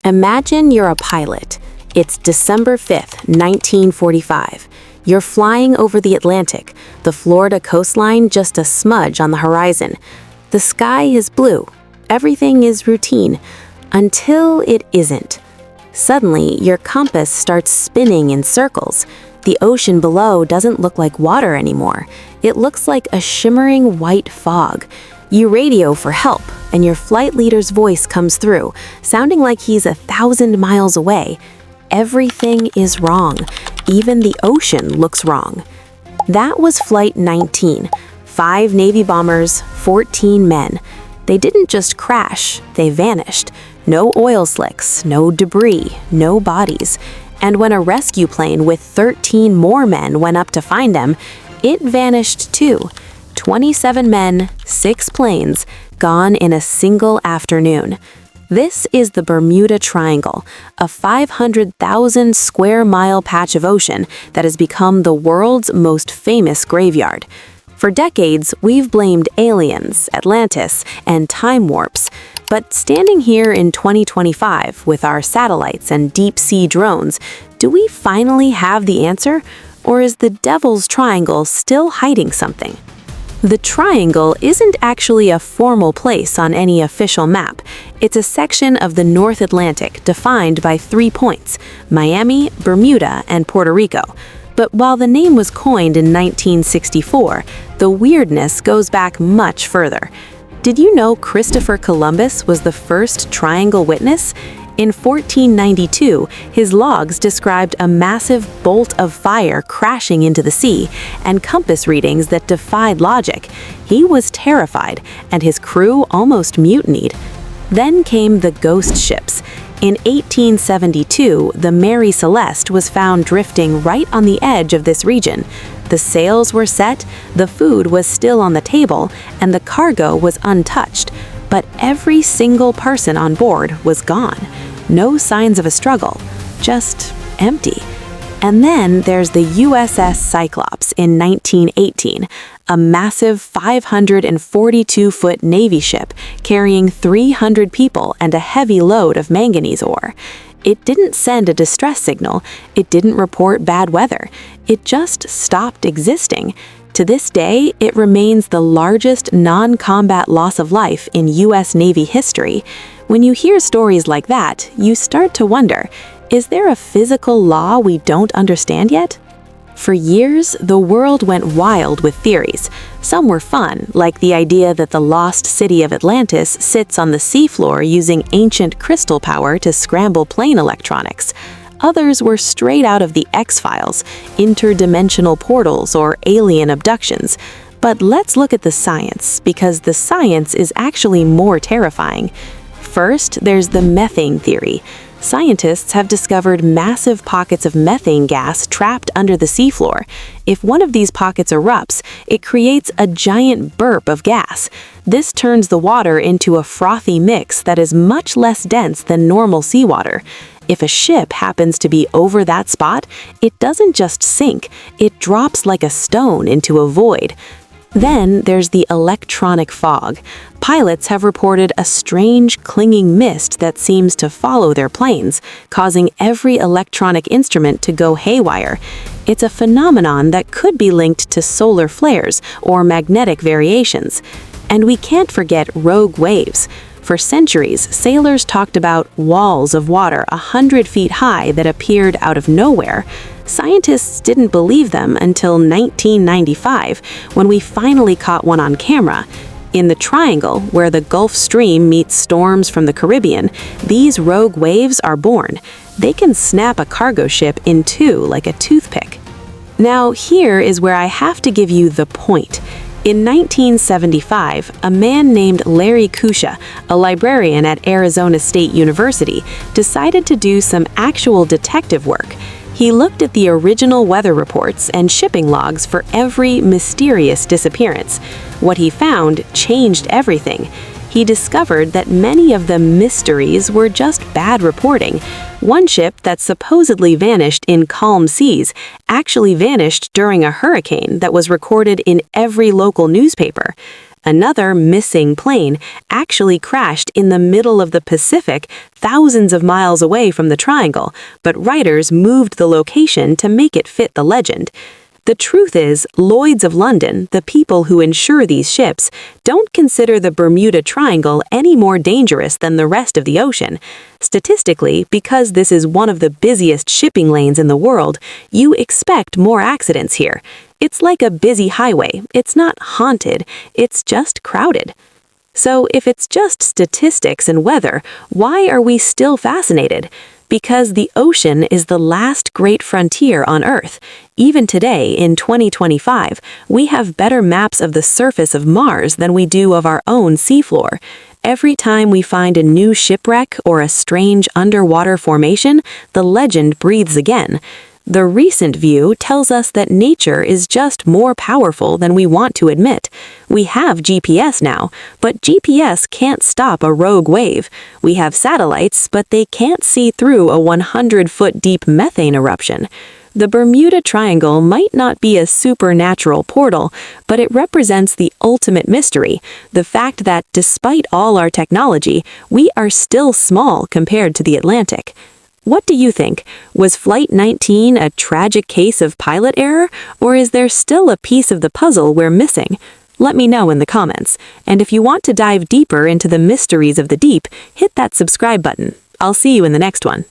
Imagine you're a pilot. It's December 5th, 1945. You're flying over the Atlantic, the Florida coastline just a smudge on the horizon. The sky is blue. Everything is routine, until it isn't. Suddenly, your compass starts spinning in circles. The ocean below doesn't look like water anymore. It looks like a shimmering white fog. You radio for help, and your flight leader's voice comes through, sounding like he's 1,000 miles away. Everything is wrong. Even the ocean looks wrong. That was Flight 19. 5 Navy bombers, 14 men. They didn't just crash, they vanished. No oil slicks, no debris, no bodies. And when a rescue plane with 13 more men went up to find them, it vanished too. 27 men, 6 planes, gone in a single afternoon. This is the Bermuda Triangle, a 500,000 square mile patch of ocean that has become the world's most famous graveyard. For decades, we've blamed aliens, Atlantis, and time warps. But standing here in 2025 with our satellites and deep-sea drones, do we finally have the answer? Or is the Devil's Triangle still hiding something? The triangle isn't actually a formal place on any official map. It's a section of the North Atlantic defined by 3 points: Miami, Bermuda, and Puerto Rico. But while the name was coined in 1964, the weirdness goes back much further. Did you know Christopher Columbus was the first triangle witness? In 1492, his logs described a massive bolt of fire crashing into the sea and compass readings that defied logic. He was terrified, and his crew almost mutinied. Then came the ghost ships. In 1872, the Mary Celeste was found drifting right on the edge of this region. The sails were set, the food was still on the table, and the cargo was untouched. But every single person on board was gone. No signs of a struggle, just empty. And then there's the USS Cyclops in 1918, a massive 542-foot Navy ship carrying 300 people and a heavy load of manganese ore. It didn't send a distress signal, it didn't report bad weather, it just stopped existing. To this day, it remains the largest non-combat loss of life in U.S. Navy history. When you hear stories like that, you start to wonder, is there a physical law we don't understand yet? For years, the world went wild with theories. Some were fun, like the idea that the lost city of Atlantis sits on the seafloor using ancient crystal power to scramble plane electronics. Others were straight out of the X-Files, interdimensional portals, or alien abductions. But let's look at the science, because the science is actually more terrifying. First, there's the methane theory. Scientists have discovered massive pockets of methane gas trapped under the seafloor. If one of these pockets erupts, it creates a giant burp of gas. This turns the water into a frothy mix that is much less dense than normal seawater. If a ship happens to be over that spot, it doesn't just sink, it drops like a stone into a void. Then there's the electronic fog. Pilots have reported a strange, clinging mist that seems to follow their planes, causing every electronic instrument to go haywire. It's a phenomenon that could be linked to solar flares or magnetic variations. And we can't forget rogue waves. For centuries, sailors talked about walls of water 100 feet high that appeared out of nowhere. Scientists didn't believe them until 1995, when we finally caught one on camera. In the Triangle, where the Gulf Stream meets storms from the Caribbean, these rogue waves are born. They can snap a cargo ship in two like a toothpick. Now, here is where I have to give you the point. In 1975, a man named Larry Kusha, a librarian at Arizona State University, decided to do some actual detective work. He looked at the original weather reports and shipping logs for every mysterious disappearance. What he found changed everything. He discovered that many of the mysteries were just bad reporting. One ship that supposedly vanished in calm seas actually vanished during a hurricane that was recorded in every local newspaper. Another missing plane actually crashed in the middle of the Pacific, thousands of miles away from the triangle, but writers moved the location to make it fit the legend. The truth is, Lloyd's of London, the people who insure these ships, don't consider the Bermuda Triangle any more dangerous than the rest of the ocean. Statistically, because this is one of the busiest shipping lanes in the world, you expect more accidents here. It's like a busy highway. It's not haunted, it's just crowded. So if it's just statistics and weather, why are we still fascinated? Because the ocean is the last great frontier on Earth. Even today, in 2025, we have better maps of the surface of Mars than we do of our own seafloor. Every time we find a new shipwreck or a strange underwater formation, the legend breathes again. The recent view tells us that nature is just more powerful than we want to admit. We have GPS now, but GPS can't stop a rogue wave. We have satellites, but they can't see through a 100-foot deep methane eruption. The Bermuda Triangle might not be a supernatural portal, but it represents the ultimate mystery, the fact that despite all our technology, we are still small compared to the Atlantic. What do you think? Was Flight 19 a tragic case of pilot error, or is there still a piece of the puzzle we're missing? Let me know in the comments. And if you want to dive deeper into the mysteries of the deep, hit that subscribe button. I'll see you in the next one.